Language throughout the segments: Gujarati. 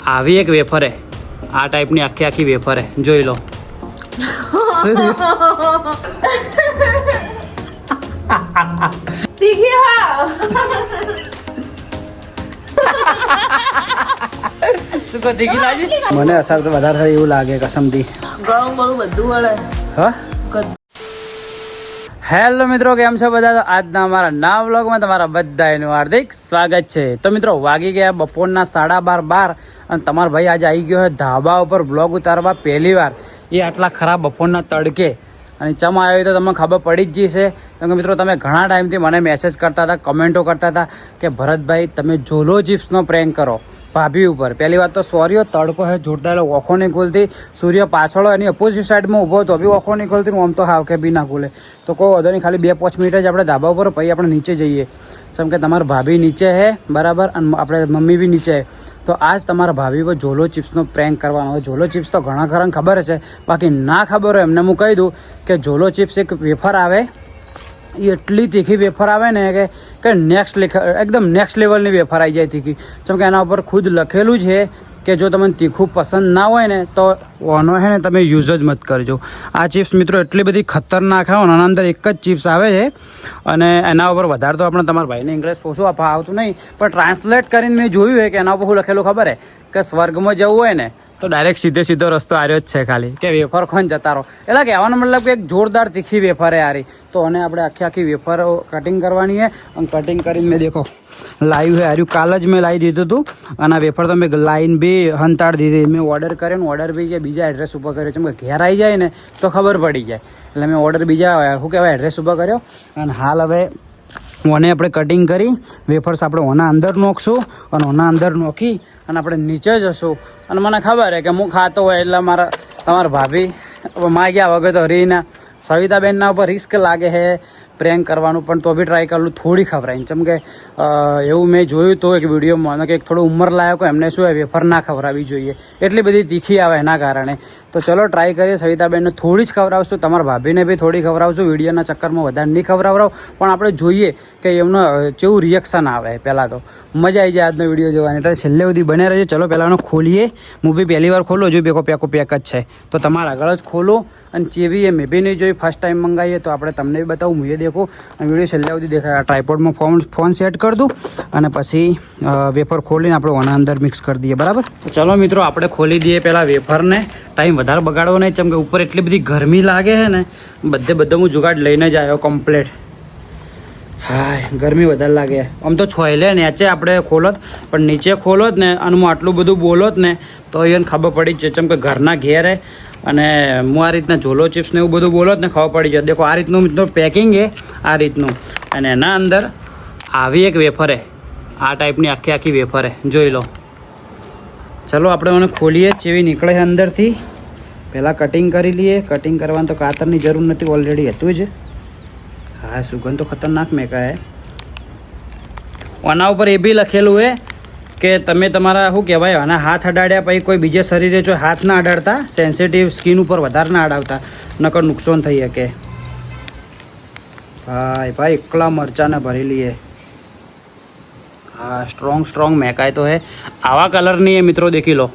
આવી એક વેફર હે, આ ટાઈપની આખી આખી વેફર હે, જોઈ લો. તીખી હા. શું કહો તીખી લાગી? મને અસર તો વધારે થાય એવું લાગે કસમથી. ગળું બળું બધું વળે. હા. હેલો મિત્રો, કેમ છો બધા? તો આજના અમારા નવા વ્લોગમાં તમારા બધાનું હાર્દિક સ્વાગત છે. તો મિત્રો વાગી ગયા બપોરના 12:30 અને તમારો ભાઈ આજે આવી ગયો છે ધાબા ઉપર બ્લોગ ઉતારવા પહેલી વાર, એ આટલા ખરાબ બપોરના તડકે. અને ચમ આવ્યો તો તમને ખબર પડી જ જશે. કેમ કે મિત્રો તમે ઘણા ટાઈમથી મને મેસેજ કરતા હતા, કમેન્ટો કરતા હતા કે ભરતભાઈ તમે જોલો ચિપ્સનો પ્રેન્ક કરો ભાભી ઉપર. પહેલી વાત તો સોરીઓ તડકો હે જોરદાર, ઓખો નહીં ખોલતી. સૂર્ય પાછળ એની અપોઝિટ સાઈડમાં ઊભો હતો, બી ઓખો નહીં ખોલતી. આમ તો હાવ કે બી ના ખોલે. તો કોઈ વધો નહીં, ખાલી 2-5 મિનિટ જ આપણે ધાબા ઉપર, પછી આપણે નીચે જઈએ. જેમ કે તમારા ભાભી નીચે છે બરાબર, અને આપણે મમ્મી બી નીચે. તો આજ તમારા ભાભી પર જોલો ચિપ્સનો પ્રેન્ક કરવાનો હોય. જોલો ચિપ્સ તો ઘણા ખરાને ખબર છે, બાકી ના ખબર હોય એમને હું કહી દઉં કે જોલો ચિપ્સ એક વેફર આવે, એ એટલી તીખી વેફર આવે ને કે એકદમ નેક્સ્ટ લેવલની વેફર આવી જાય તીખી. જેમ કે એના ઉપર ખુદ લખેલું છે કે જો તમને તીખું પસંદ ના હોય ને તો ઓનો છે ને તમે યુઝ જ મત કરજો. આ ચિપ્સ મિત્રો એટલી બધી ખતરનાક આવે, આના અંદર એક જ ચિપ્સ આવે છે અને એના ઉપર વધારે તો આપણે તમારા ભાઈને ઇંગ્લિશ ઓછું આવતું નહીં, પણ ટ્રાન્સલેટ કરીને મેં જોયું છે કે એના ઉપર શું લખેલું ખબર છે કે સ્વર્ગમાં જવું હોય ને તો ડાયરેક્ટ સીધો રસ્તો આવ્યો જ છે, ખાલી કે વેફર ખોઈને જતા રહો. એટલે કહેવાનો મતલબ કે એક જોરદાર તીખી વેફર છે આરી. તો અને આપણે આખી વેફર કટિંગ કરવાની છે અને કટિંગ કરીને મેં દેખો લાવ્યું છે હાર્યું. કાલ જ મેં લાવી દીધું હતું અને આ વેફર તો મેં લાઈન બી હંતાડી દીધી. મેં ઓર્ડર કર્યો ને ઓર્ડર બી બીજા એડ્રેસ ઉપર કર્યો. કેમ કે ઘેર આવી જાય ને તો ખબર પડી જાય, એટલે મેં ઓર્ડર બીજા શું કહેવાય એડ્રેસ ઉપર કર્યો. અને હાલ હવે ઓને આપણે કટિંગ કરી વેફર્સ આપણે ઓના અંદર નોખશું અને ઓના અંદર નોખી અને આપણે નીચે જશું. અને મને ખબર છે કે હું ખાતો હોય એટલે તમારા ભાભી માગ્યા વગર તો રીના સવિતાબેનના ઉપર રિસ્ક લાગે છે પ્રેન્ક કરવાનું, પણ તો બી ટ્રાય કરેલું થોડી ખવડાવીને. જેમ કે એવું મેં જોયું તો એક વિડીયોમાં કે થોડું ઉંમર લાયક હોય એમને શું હોય વેફર ના ખવડાવવી જોઈએ, એટલી બધી તીખી આવે એના કારણે. તો ચલો ટ્રાય કરીએ. સવિતાબેનને થોડી જ ખવડાવશું, તમારા ભાભીને બી થોડી ખવડાવશું. વિડીયોના ચક્કરમાં વધારે નહીં ખવડાવરાવ, પણ આપણે જોઈએ કે એમનો કેવું રિએક્શન આવે. પહેલાં તો મજા આવી જાય આજનો વિડીયો જોવાની, તો છેલ્લે સુધી બને રહેજો. ચલો પહેલાં ખોલીએ. હું બી પહેલી વાર ખોલો, જો પેક જ છે તો તમારે આગળ જ ખોલો. અને ચેવી એ મેં બી નહીં જોઈ, ફર્સ્ટ ટાઈમ મંગાવીએ તો આપણે તમને બી બતાવું, હું એ દેખું અને વિડીયો છેલ્લે સુધી દેખાય. ટ્રાયપોડમાં ફોન સેટ કરી દઉં અને પછી વેફર ખોલીને આપણે ઓના અંદર મિક્સ કરી દઈએ બરાબર. તો ચલો મિત્રો આપણે ખોલી દઈએ પહેલાં વેફરને. ટાઈમ વધારે બગાડવો નહીં, કેમ કે ઉપર એટલી બધી ગરમી લાગે છે ને, બધો હું જુગાડ લઈને જ આવ્યો કમ્પ્લેટ. હા ગરમી વધારે લાગે. આમ તો છોયલે નીચે આપણે ખોલોત, પણ નીચે ખોલોત ને અને હું આટલું બધું બોલોત ને તો એને ખબર પડી જ છે. કેમ કે ઘરના ઘેર અને હું આ રીતના જોલો ચિપ્સ ને એવું બધું બોલોત ને ખબર પડી જાય. દેખો આ રીતનું મિત્રો પેકિંગ છે આ રીતનું, અને એના અંદર આવી એક વેફર હે, આ ટાઈપની આખી વેફર હે, જોઈ લો. ચલો આપણે મને ખોલીએ જેવી નીકળે છે અંદરથી. પહેલાં કટિંગ કરી લઈએ. કટિંગ કરવાની તો કાતરની જરૂર નથી, ઓલરેડી હતું જ. હા સુગંધ તો ખતરનાક મેકા હે. આના ઉપર એ બી લખેલું છે કે તમે તમારા શું કહેવાય આના હાથ અડાડ્યા પછી કોઈ બીજે શરીરે જો હાથ ના અડાડતા, સેન્સિટિવ સ્કિન ઉપર વધારે ના અડાવતા, નકર નુકસાન થઈ શકે. ભાઈ એકલા મરચાંને ભરી લઈએ. હા સ્ટ્રોંગ મેકાય તો હે. આવા કલરની એ મિત્રો દેખી લો,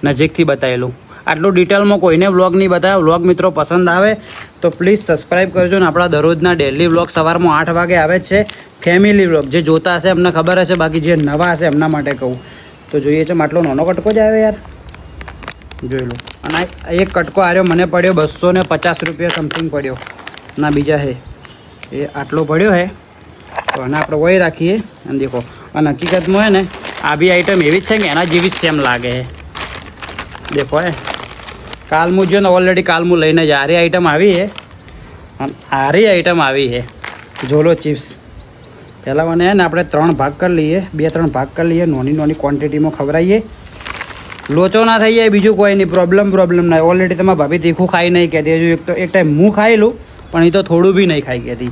નજીકથી બતાવેલું. આટલું ડિટેલમાં કોઈને વ્લોગ નહીં બતાવ્યો. વ્લોગ મિત્રો પસંદ આવે તો પ્લીઝ સબસ્ક્રાઈબ કરજો. ને આપણા દરરોજના ડેલી વ્લોગ સવારમાં 8 વાગે આવે જ છે, ફેમિલી વ્લોગ. જે જોતા હશે એમને ખબર હશે, બાકી જે નવા હશે એમના માટે કહું તો જોઈએ છે. આટલો નાનો કટકો જ આવે યાર, જોઈ લો. અને એક કટકો આવ્યો મને પડ્યો 250 રૂપિયા સમથિંગ પડ્યો. ના બીજા છે એ આટલો પડ્યો છે, તો આને આપણે વહી રાખીએ. અને દેખો અને હકીકતમાં હે ને આ બી આઈટમ એવી જ છે કે એના જેવી જ સેમ લાગે છે. દેખો કાલ હું જો ને ઓલરેડી કાલ હું લઈને જ આરી આઈટમ આવી છે, અને આરી આઈટમ આવી છે જોલો ચિપ્સ. પહેલાં મને ને આપણે 3 ભાગ કરી લઈએ, 2-3 ભાગ કરી લઈએ, નાની ક્વોન્ટિટીમાં ખવડાવીએ. લોચો ના થઈ જાય બીજું કોઈ નહીં, પ્રોબ્લેમ ના. ઓલરેડી તમારા ભાભી તીખું ખાઈ નહીં કહેતી. હજુ એક ટાઈમ હું ખાયેલું, પણ એ તો થોડું બી નહીં ખાઈ કહેતી,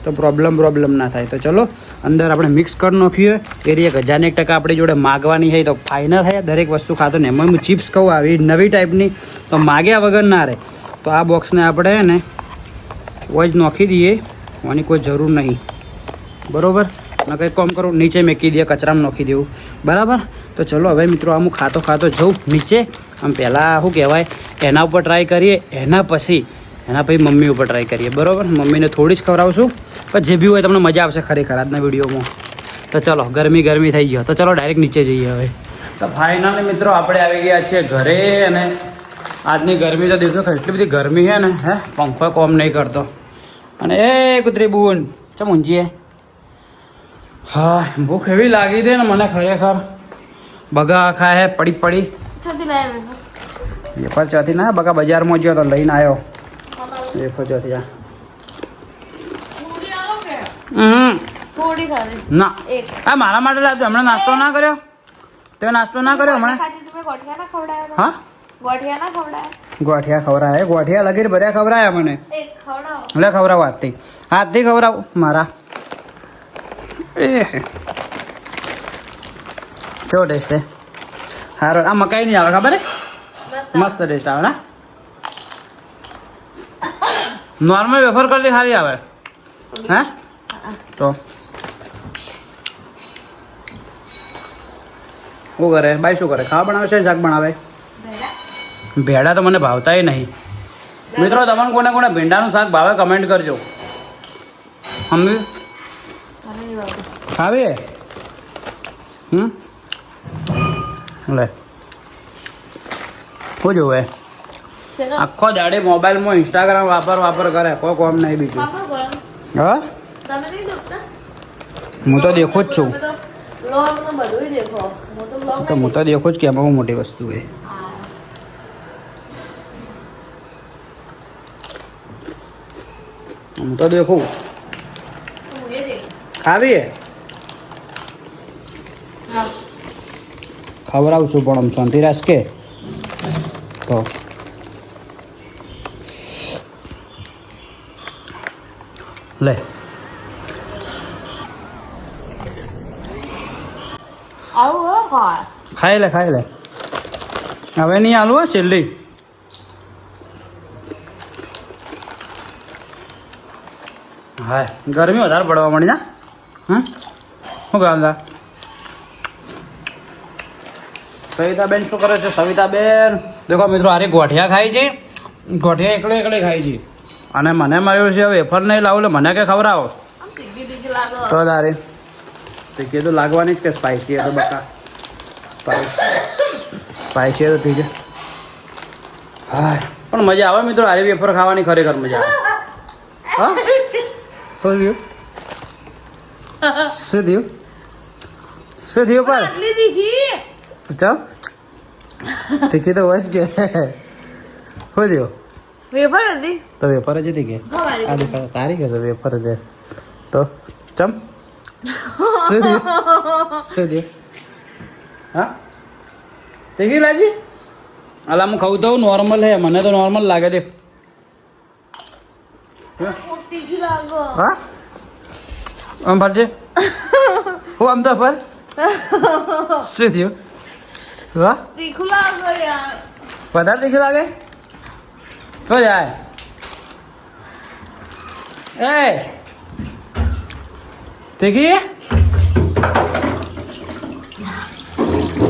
તો પ્રોબ્લેમ ના થાય. તો ચલો અંદર આપણે મિક્સ કરી નાખીએ. એ 1001% આપણી જોડે માગવાની છે તો ફાઇનલ છે દરેક વસ્તુ ખાતો ને. એમાં હું ચિપ્સ કહું આવી નવી ટાઈપની તો માગ્યા વગર ના રહે. તો આ બોક્સને આપણે ને વોજ નાખી દઈએ, આની કોઈ જરૂર નહીં બરાબર. કંઈક કામ કરું નીચે મેકી દઈએ, કચરામાં નાખી દેવું બરાબર. તો ચલો હવે મિત્રો આમ હું ખાતો ખાતો જઉં નીચે. આમ પહેલાં શું કહેવાય એના ઉપર ટ્રાય કરીએ, એના પછી મમ્મી ઉપર ટ્રાય કરીએ. બરાબર, મમ્મીને થોડી જ ખવડાવશું, પણ જે બી હોય તમને મજા આવશે ખરેખર આજના વિડીયોમાં. તો ચલો, ગરમી થઈ ગયો, તો ચલો ડાયરેક્ટ નીચે જઈએ હવે. તો ફાઇનલી મિત્રો આપણે આવી ગયા છીએ ઘરે. અને આજની ગરમી તો દિવસો એટલી બધી ગરમી છે ને, પંખો કોમ નહીં કરતો. અને એ કૂતરી બુન ચમ ઊંઘીએ. હા, ભૂખ એવી લાગી દે ને મને ખરેખર. બગા ખાય પડી વેફર ચોથી ના બગા બજારમાં ગયો તો લઈને આવ્યો વેફર ચોથી. ના હા, મારા માટે લાવજો. હમણાં નાસ્તો ના કર્યો? તે નાસ્તો ના કર્યો હમણાં? હા, ગોઠિયા ખવડાય. ગોઠિયા લગીર ભર્યા ખવડાયા મને. એટલે ખવડાવ હાથથી ખવડાવ મારા. એ કેવો ટેસ્ટ છે? સારો. આ મકાઈ નહીં આવે ખબર? મસ્ત ટેસ્ટ આવે ને. નોર્મલ વેફર કરતી સારી આવે. હે તો શું કરે બાઈ? શું કરે? ખાવા બનાવે છે? શાક બનાવે? ભેડા તો મને ભાવતાય નહીં મિત્રો. તમને કોને કોને ભીંડાનું શાક ભાવે કમેન્ટ કરજો. સમજી ખાવી? લે શું જોવે? આખો દાડે મોબાઈલમાં ઇન્સ્ટાગ્રામ વાપર કરે. કોઈ કોમ નહીં બીજું. હા, હું તો દેખું જ છું. તો હું તો દેખું જ કે એમાં મોટી વસ્તુ છે. હું તો દેખું. ખાવી? ખવડાવશું પણ આમ શાંતિ રાખ કે. તો લે ખાઈ લે હવે નહીં હાલવું છેલ્લી. હા, ગરમી વધારે પડવા મળી ના. હા, શું ગાંધા? સવિતાબેન શું કરે છે? સવિતાબેન દેખો મિત્રો, અરે ગોઠિયા ખાઈ છે. ગોઠિયા એકલે ખાઈ છે. અને મને મળ્યું છે વેફર નહીં લાવું એટલે મને કે ખવડાવો. તો તારે તીખી તો લાગવાની જ કે સ્પાઈસી તો બકા. સ્પાઈસી તો ઠીક છે. હા, પણ મજા આવે મિત્રો. આરી વેફર ખાવાની ખરેખર મજા આવે. હા, શું થયું? શું થયું પર? ચાલ તીખી તો હોય કે. શું થયું? વેફર હતી તો વેફર જ હતી કે આ દેખા તારી કે વેફર જ તો ચમ શું થયું? હા, તીખી લાગી? અલા હું ખાઉં તો નોર્મલ હે. મને તો નોર્મલ લાગે દેખ. હા, આમ ફરજે. હું આમ તો ફર. શું થયું? વાહ, તીખું લાગે યાર. વધારે તીખું લાગે તો જાય. એ તીખી?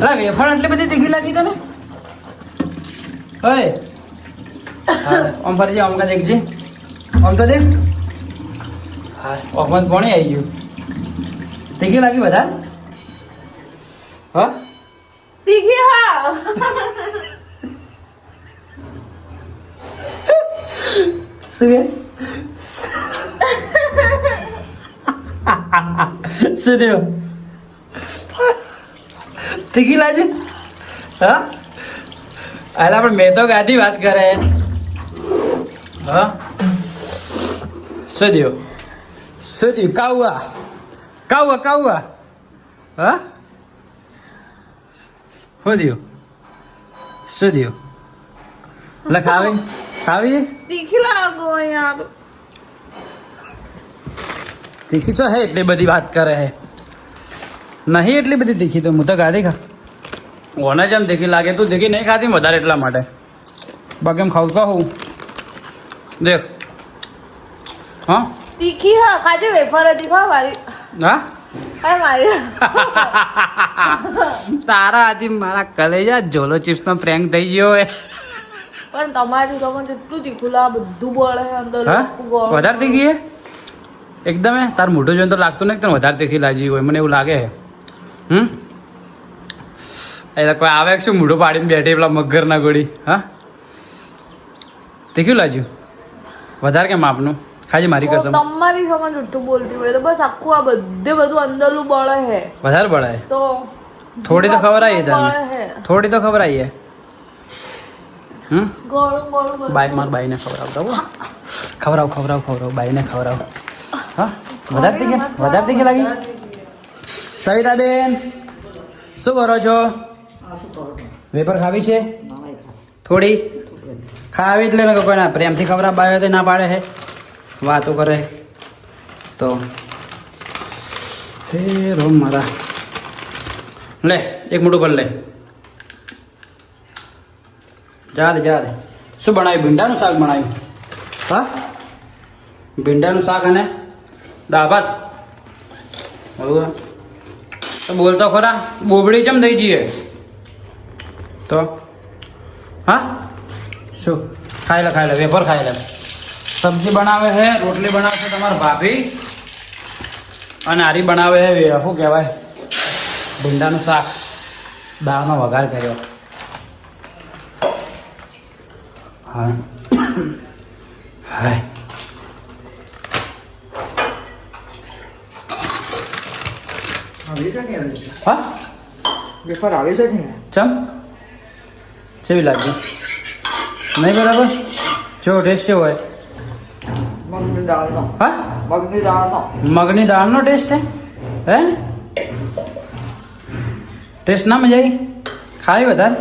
અલા વેફર આટલી બધી તીખી લાગી તને? ઓય આમ ફરજે. આમ કા દેખજે. આમ તો દેખ. હા, ઓફમાં પાણી આવી ગયું. તીખી લાગી વધારે? હા, તીખી. હા, શું કે? શું થયું? તીખી લાગે? હા, અલા પણ મેં તો ગાધી વાત કરે. હા, શું થયું? કાઉવા હા, શું થયું? એટલે ખાવી? તીખી લાગો યાર. તીખી છો હે એટલી બધી વાત કરે હે? નહીં એટલી બધી તીખી તો હું તો ગાધી ખા. ઓને જેમ તીખી લાગે તું તીખી નહીં ખાતી વધારે એટલા માટે. બાકી એમ ખાવું તો હું દેખ. હા, તીખી. હા, ખાજે વેફર હતી. ખા મારી. હા, અરે મારી તારા આથી મારા કલેજા ઝોલો ચિપ્સ નો પ્રેન્ક થઈ ગયો હે પણ તમારી તમને જેટલું તીખું લાગે બધું બળે છે અંદર હા ગોળ. વધારે તીખી હે એકદમ હે તાર મોઢું જોઈને તો લાગતું નહીં કે તને વધારે તીખી લાગી હોય મને એવું લાગે હે એટલે કોઈ આવે કે શું મોઢું પાડીને બેઠી પેલા મગરના ગોળી હા તીખ્યું લાગ્યું વધારે કેમ આપનું ખાજી મારી કસમ તમારી સગન જુઠ્ઠું બોલતી હોય તો બસ આખું આ બધું અંદરનું બળે છે વધારે બળાય તો થોડી તો ખબર આવી બળે તને છે થોડી તો ખબર આવી ગોળું બધું. બાઈ માર બાઈને ખવડાવતા હો ખવડાવ બાઈને ખવડાવ હા વધારે તીખી લાગી સવિતાબેન શું કરો છો વેપર ખાવી છે થોડી ખાવી જ લે ને કોઈના પ્રેમથી ખવડાવ બાયો તો ના પાડે હે વાતો કરે તો હે રોમ મારા લે એક મોટું ભર લે જા દે શું બનાવ્યું ભીંડાનું શાક બનાવ્યું હા ભીંડાનું શાક અને દાળ ભાત હવે તો બોલતો ખરા બોબડી કેમ થઈ જઈએ તો હા શું ખાઈ લે વેફર ખાઈ લે સબ્જી બનાવે છે રોટલી બનાવે છે તમારા ભાભી અને આરી બનાવે છે શું કહેવાય ભીંડાનું શાક દાળનો વઘાર કર્યો હા હાય હા વેફર આવે છે ને ચમ કેવી લાગી નહીં બરાબર જો ટેસ્ટ કેવો હોય મગની દાળનો હા મગની દાળનો ટેસ્ટ હે ટેસ્ટ ના મજા આવી ખાવી વધારે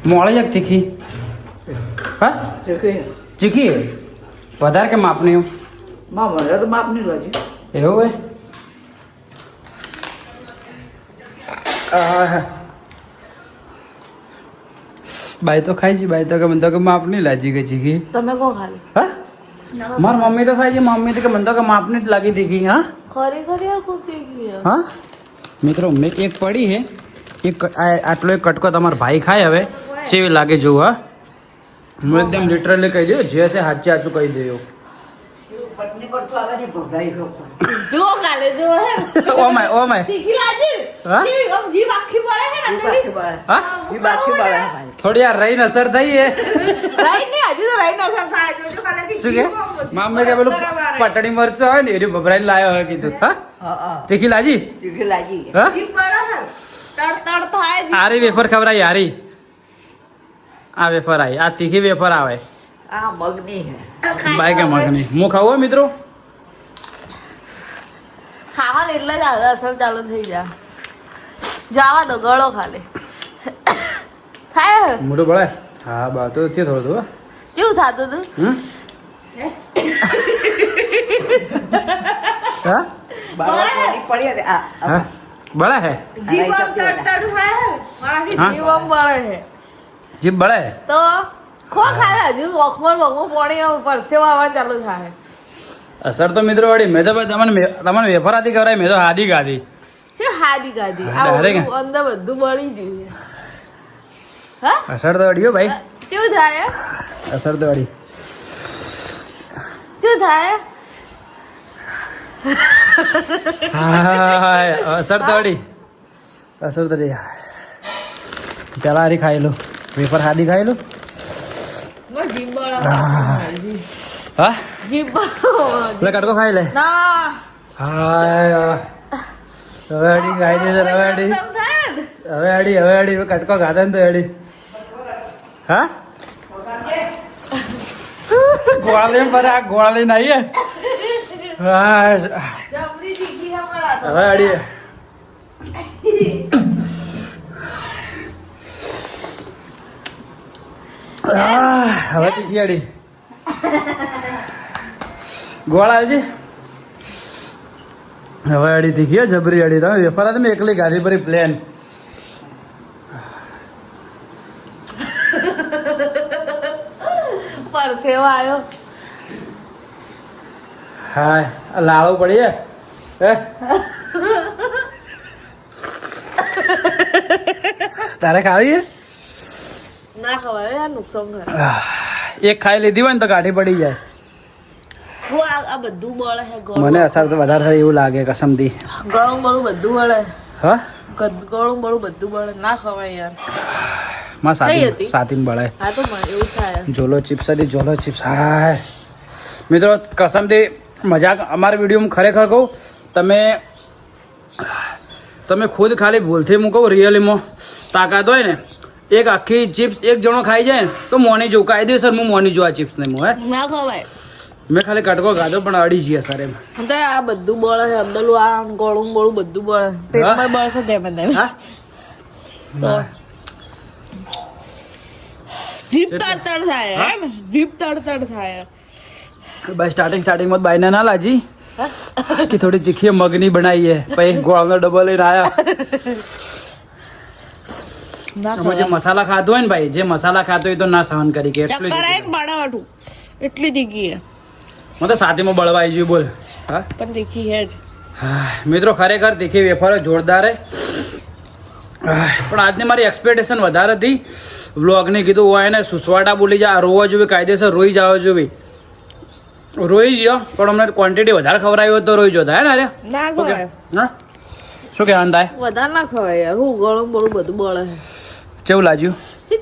મોળી એક તીખી હા ચીખી વધારે કે માપની મને તો માપ નહીં લાગી એવું હોય બાઈ તો ખાઈ છે બાઈ તો કે મને તો કે માપ નહીં લાગી ગઈ ચીખી તમે કો ખાલી હા મારી મમ્મી તો ખાઈ છે મમ્મી તો કે મને તો કે માપ નહીં જ લાગી તીખી હા ખરેખર યાર ખૂબ તીખી છે. હા મિત્રો મેં એક પડી હે આટલો એક કટકો તમારો ભાઈ ખાય હવે ચેવી લાગે જોવું હા હું એકદમ લિટરલી કહી દઉં જે છે સાચું કહી દઉં પટની પર તો આવે ને ભભરાઈ લોકો જુઓ કાલે જુઓ હે ઓ માય તીખી લાગી હા? આમ જીભ આખી બળે છે ને અંદરથી. હા ઈ બાકી બાળા ભાઈ થોડી યાર રહીને અસર થઈ હે રાઈ ને હજુ તો રાઈ ના થાય જોજો કાલે શું કે મામે કે પેલું પટણી મરચું આવે ને એરી ભભરાઈને લાયો હોય કીધું હા હા તીખી લાજી તીખી લાગી હા જીભ બળે છે તડ થાય જીભ. આરી વેફર ખવડાવી હારી આ વેફર આવી આ તીખી વેફર આવે આ મગની હે બાય કે મગની હું ખાવું હો મિત્રો ખાવાનું એટલે જ આधा અસર ચાલુ થઈ જાય જવા દો ગળો ખાલી થાય હે? મોટું બળે હા બા તો થયું થોડું હો. કેવું થાતું તું હમ? હા બાળા પડી હવે આ હા બળે હે જીભ આમ તડ થાય હે મારાથી હા? જીભ આમ બળે છે જીભ બળે તો ખો ખાય હજુ વખમણ પાણી આમ પરસેવા આવવા ચાલુ થાય અસર તો મિત્રો વાળી મેં તો ભાઈ તમને વેફર આથી કરાય મેં તો હાદી ગાધી શું હાદી ગાધી આ Direct? બધું અંદર બધું બળી જોઈએ હા અસર તો અડ્યો ભાઈ શું થાય અસર તો અડી શું થાય હાય અસર તો અડી અસર તો અડી પેલા હારી ખાઈ લો વેફર હાદી ખાઈ લો બસ જીભ બળે હા જીભ બળે લે કટકો ખાઈ લે ના હાય હવે અડી ખાઈ દે હવે અડી તેમ થાય ને. હવે અડી કટકો ખાધા ને તો અડી હા ગોળા લઈને પર આ ગોળા લઈને આવીએ હા જબરી તીખી હે પણ આ તો. હવે અડી હવે તીખી અડી ગોળા આવજે હવે અડી તીખી હો, જબરી અડી તમે વેફર તમે એકલી ગાધી પરી પ્લેન પરસેવો આવ્યો હા લાળો પડી હે તારે ખાવી ના ખવાય યાર, નુકસાન કરે. એક ખાઈ લીધી હોય ને તો કાઢી પડી જાય. હું આ બધું બળે છે, મને અસર તો વધારે થાય એવું લાગે કસમથી. ગળું બળું બધું બળે, હા ગળું બળું બધું બળે. ના ખવાય યાર. માં કઈ હતી? સાતીમ બળે. હા તો મને એવું થાય. જોલો ચિપ્સ હતી, જોલો ચિપ્સ. હાય મિત્રો, કસમથી મજાક અમારા વિડીયોમાં ખરેખર કહું, તમે ખુદ ખાલી ભૂલથી હું કહું રિયલીમાં તાકાત હોય ને, એક આખી ચિપ્સ એક જણો ખાઈ જાય ને તો મોની જોઉં, કાયદેસર હું મોની જોઉં આ ચિપ્સને. હું ના ખવાય. મેં ખાલી કટકો ખાધો પણ અડી જઈએ સર એમ. તો આ બધું બળે છે, અંદરનું આ ગળું બળું બધું બળે. પેટમાં બળશે તેમ હા તો જીભ તડતડ થાય એમ, જીભ તડતડ થાય. બસ સ્ટાર્ટિંગમાં બાયને ના લાજી કે થોડી તીખી મગની બનાવીએ, પછી ગોળનો ડબ્બો લઈને આયા. ના અમે જે મસાલા ખાધો હોય ને ભાઈ, જે મસાલા ખાધો હોય તો ના સહન કરી કે એટલું ચક્કર આવીને બાળાવાઠું એટલી તીખી છે. મને તો સાથીમાં બળવા આવી ગયું બોલ. હા પણ તીખી છે જ. હા મિત્રો, ખરેખર તીખી વેફર જોરદાર હે. પણ આજની મારી એક્સપેક્ટેશન વધારે હતી. વ્લોગને કીધું હોય ને સુસવાટા બોલી જા, રોવા જોવી, કાયદેસર રોઈ જાવ જોવી. રોઈ ગયો પણ અમને ક્વોન્ટિટી વધારે ખવડાવી હોત તો રોઈ જતા હે ને. અરે ના ખવાય. હા શું કહેવાનું થાય? વધારે ના ખવાય યાર. હું ગળું બળું બધું બળે છે. કેવું લાગ્યું?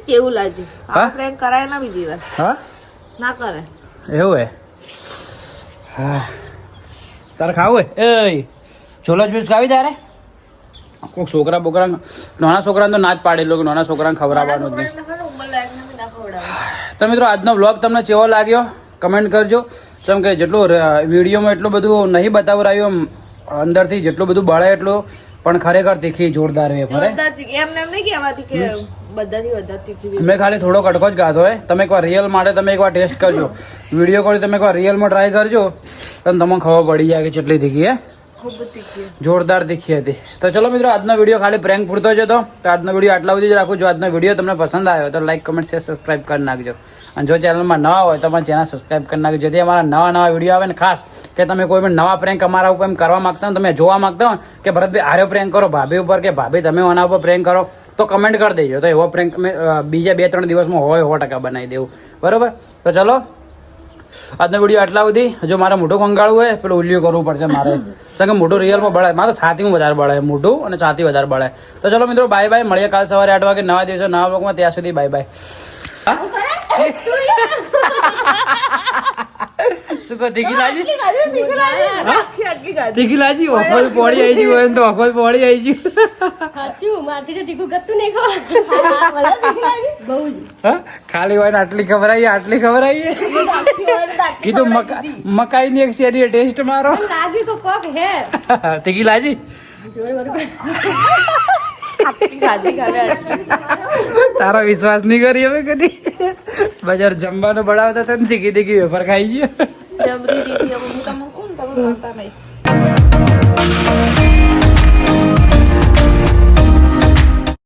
કેવું લાગ્યું? હા? આ ફ્રેન્ડ કરાય ના બીજી વાર. હા ના કરે. એવું હે? હા તારે ખાવું હે? એ છોલો ચિપ્સ ખાવી તારે? કોઈક છોકરા બોકરા, નાના છોકરાને તો ના જ પાડેલો કે નાના છોકરાને ખવડાવવાનું જ નહીં. તો મિત્રો, આજનો વ્લોગ તમને કેવો લાગ્યો કમેન્ટ કરજો. જેમ કે જેટલું વિડીયોમાં એટલું બધું નહીં બતાવરાયું, અંદરથી જેટલું બધું બળે એટલું, પણ ખરેખર તીખી જોરદાર વેફર હે. એમને એમ નહીં કહેવાતી કે બધાથી વધારે તીખી. મેં ખાલી થોડો કટકો જ ખાધો હોય. તમે એકવાર રિયલ માટે તમે એકવાર ટેસ્ટ કરજો. વિડીયો કોલ તમે એકવાર રિયલમાં ટ્રાય કરજો, તો તમને ખબર પડી જાય કે કેટલી તીખી હે. ખૂબ તીખી. જોરદાર તીખી હતી. તો ચલો મિત્રો, આજનો વિડીયો ખાલી પ્રેન્ક પૂરતો જ હતો. તો આજનો વિડીયો આટલા સુધી જ રાખું. જો આજનો વિડીયો તમને પસંદ આવ્યો તો લાઈક, કમેન્ટ, શેર, સબસ્ક્રાઈબ કરી નાખજો. અને જો ચેનલમાં નવા હોય તો અમારા ચેનલ સબસ્ક્રાઈબ કરી નાખજો, જેથી અમારા નવા વિડીયો આવે ને. ખાસ કે તમે કોઈ પણ નવા પ્રેન્ક અમારા ઉપર એમ કરવા માંગતા હો, તમે જોવા માંગતા હો કે ભરતભાઈ આર્યો પ્રેન્ક કરો ભાભી ઉપર, કે ભાભી તમે આના ઉપર પ્રેન્ક કરો, તો કમેન્ટ કરી દેજો. તો એવો પ્રેન્ક અમે બીજા 2-3 દિવસમાં હોય 100% બનાવી દેવું. બરોબર? તો ચલો આજનો વિડીયો આટલા સુધી. જો મારે મોઢું કંગાળવું હોય પેલું ઉલ્યું કરવું પડશે મારે, કારણ કે મોઢું રિયલમાં બળે. મારે છાતીમાં વધારે બળે, મોઢું અને છાતી વધારે બળે. તો ચલો મિત્રો, બાય બાય. મળીએ કાલ સવારે 8 વાગે નવા દિવસો નવા બ્લોગમાં. ત્યાં સુધી બાય બાય. શું કહો? તીખી લાજી? તીખી લાજી? ઓફર પોડી આવી ગયું હોય ને તો ઓફર પોડી આવી ગયું. ખાલી હોય ને આટલી ખબર આવી. કીધું મકાઈ ની એક શેરી ટેસ્ટ મારો. તીખી લાજી? તારો વિશ્વાસ નહીં કરી હવે કદી. બજાર જમવાનું બનાવતા હતા ને તીખી વેફર ખાઈ ગયો. જબરી દીધી. હવે હું તમને કોણ તમે માનતા નહીં.